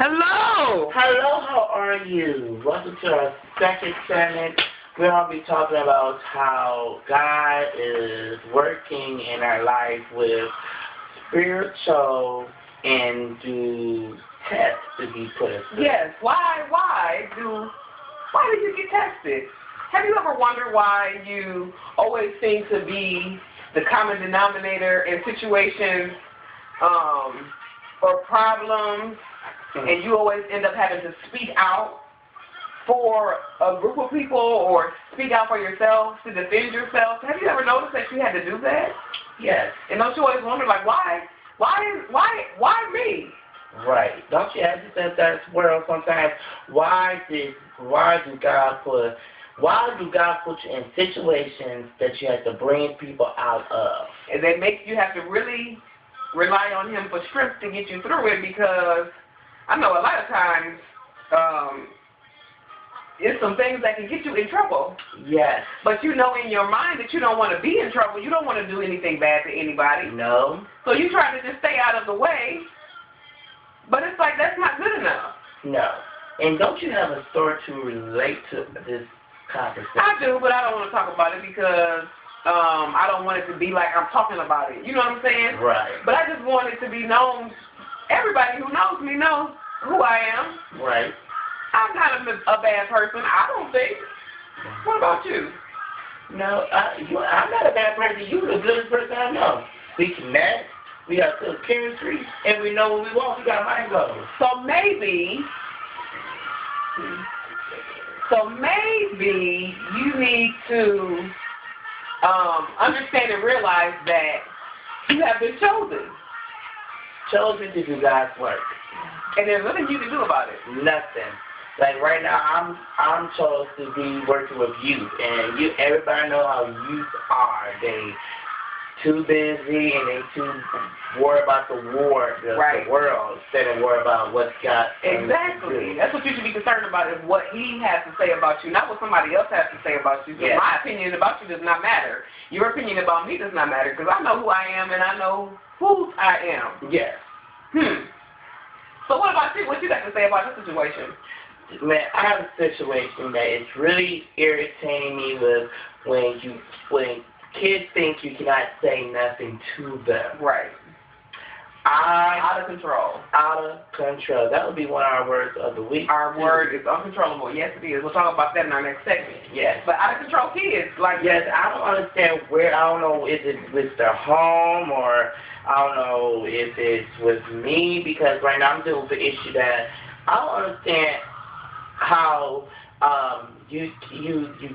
Hello! Hello, how are you? Welcome to our second segment. We're going to be talking about how God is working in our life with spiritual and do tests to be put us through. Yes, why do you get tested? Have you ever wondered why you always seem to be the common denominator in situations or problems, and you always end up having to speak out for a group of people or speak out for yourself to defend yourself? Have you ever noticed that you had to do that? Yes. And don't you always wonder, like, why me? Right. Don't you ask yourself that world sometimes? Why do God put you in situations that you have to bring people out of? And that makes you have to really rely on Him for strength to get you through it, because I know a lot of times it's some things that can get you in trouble. Yes. But you know in your mind that you don't want to be in trouble. You don't want to do anything bad to anybody. No. So you try to just stay out of the way. But it's like, that's not good enough. No. And don't you have a story to relate to this conversation? I do, but I don't want to talk about it because I don't want it to be like I'm talking about it. You know what I'm saying? Right. But I just want it to be known. Everybody who knows me knows who I am. Right. I'm not a bad person, I don't think. What about you? No, I'm not a bad person. You're the goodest person I know. We connect. We got good chemistry, and we know what we want. We got mind goals. So maybe you need to understand and realize that you have been chosen. Chosen to do God's work. And there's nothing you can do about it. Nothing. Like right now, I'm chosen to be working with youth, and everybody know how youth are. They too busy and they too worried about the world instead of worried about what's got. Exactly. That's what you should be concerned about, is what He has to say about you, not what somebody else has to say about you. Yes. My opinion about you does not matter. Your opinion about me does not matter, because I know who I am and I know whose I am. Yes. So what about you? What you got to say about this situation? Man, I have a situation that is really irritating me with when kids think you cannot say nothing to them. Right. Out of control. Out of control. That would be one of our words of the week. Our word is uncontrollable. Yes, it is. We'll talk about that in our next segment. Yes. But out of control kids, like... Yes, I don't understand where, I don't know if it's with their home or I don't know if it's with me, because right now I'm dealing with the issue that I don't understand how you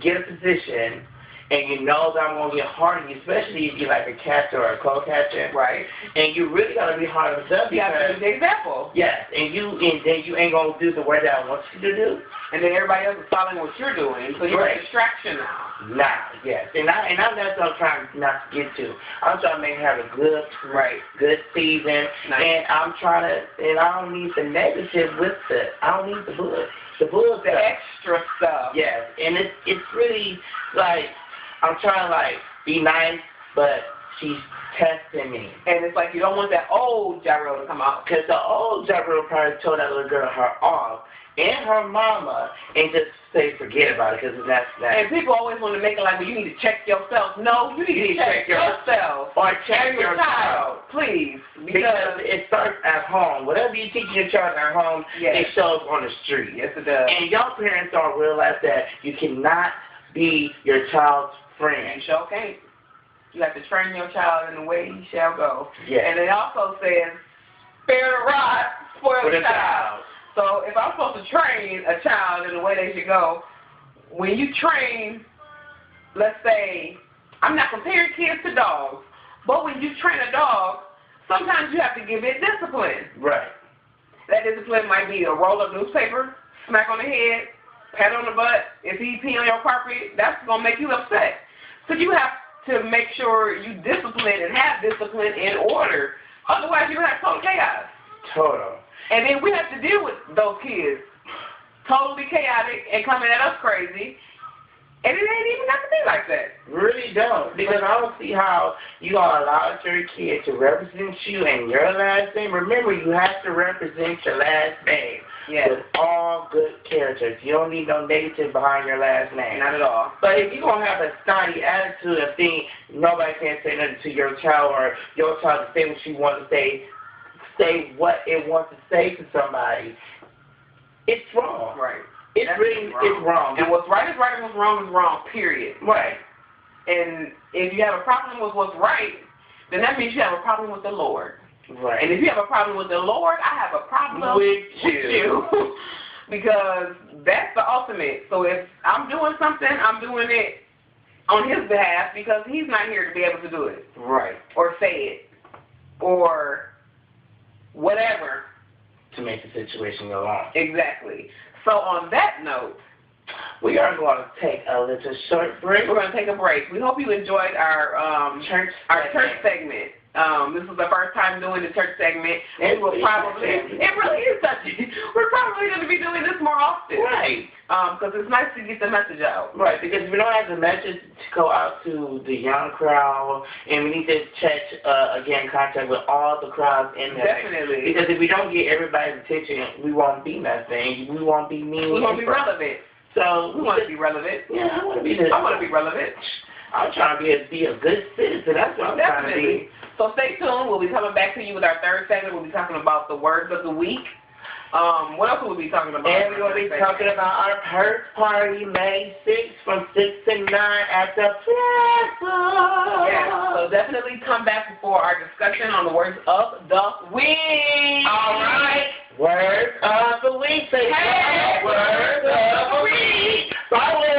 get a position and you know that I'm going to get hard on you, especially if you're like a catcher or a co-catcher. Right. And you really got to be hard on yourself. You have to be the example. Yes, and then you ain't going to do the work that I want you to do. And then everybody else is following what you're doing, so you're a distraction now. Yes. And that's what I'm trying not to get to. I'm trying to make her have a good season. Nice. And and I don't need the negative with it. I don't need the bull. The extra stuff. Yes, and it's really like I'm trying to like be nice, but she's testing me. And it's like you don't want that old Jyrell to come out. Because the old Jyrell probably told that little girl her off and her mama and just say forget about it, because that's that. And people always want to make it like, well, you need to check yourself. No, you need to check yourself. Or check your child. Please. Because it starts at home. Whatever you teach your child at home, it shows on the street. Yes, it does. And young parents don't realize that you cannot be your child's friend. You sure can't. You have to train your child in the way he shall go. Yes. And it also says, spare the rod, spoil the child. So if I'm supposed to train a child in the way they should go, when you train, let's say, I'm not comparing kids to dogs, but when you train a dog, sometimes you have to give it discipline. Right. That discipline might be a roll of newspaper, smack on the head, pat on the butt. If he pee on your carpet, that's going to make you upset. So you have to make sure you discipline and have discipline in order. Otherwise, you have total chaos. Total. And then we have to deal with those kids, totally chaotic and coming at us crazy. And it ain't even got to be like that. Really don't. Because I don't see how you gonna allow your kid to represent you and your last name. Remember, you have to represent your last name. Yes. With all good characters. You don't need no negative behind your last name. Not at all. But if you're going to have a snotty attitude and think nobody can say nothing to your child or your child to say what you want to say what it wants to say to somebody, it's wrong. Right. It's really wrong. It's wrong. And what's right is right and what's wrong is wrong, period. Right. And if you have a problem with what's right, then that means you have a problem with the Lord. Right. And if you have a problem with the Lord, I have a problem with you. Because that's the ultimate. So if I'm doing something, I'm doing it on his behalf because he's not here to be able to do it. Right. Or say it. Or whatever. To make the situation go on. Exactly. So on that note, we are going to take a little short break. We're going to take a break. We hope you enjoyed our church segment. This is the first time doing the church segment. It really is touchy. We're probably going to be doing this more often. Right. Because it's nice to get the message out. Right, because we don't have the message to go out to the young crowd, and we need to again, contact with all the crowds in there. Definitely. Because if we don't get everybody's attention, we won't be nothing. We won't be mean. We won't be relevant. So we want to be relevant. Yeah, I want to be relevant. I'm trying to be a good citizen. That's what I'm trying to be. So stay tuned. We'll be coming back to you with our third segment. We'll be talking about the words of the week. What else will we be talking about? And we're going to be talking about our purse party May 6th from 6 to 9 at the Plaza. Yes, so definitely come back for our discussion on the words of the week. All right. Words of the week. Say hey, words of the week. Bye.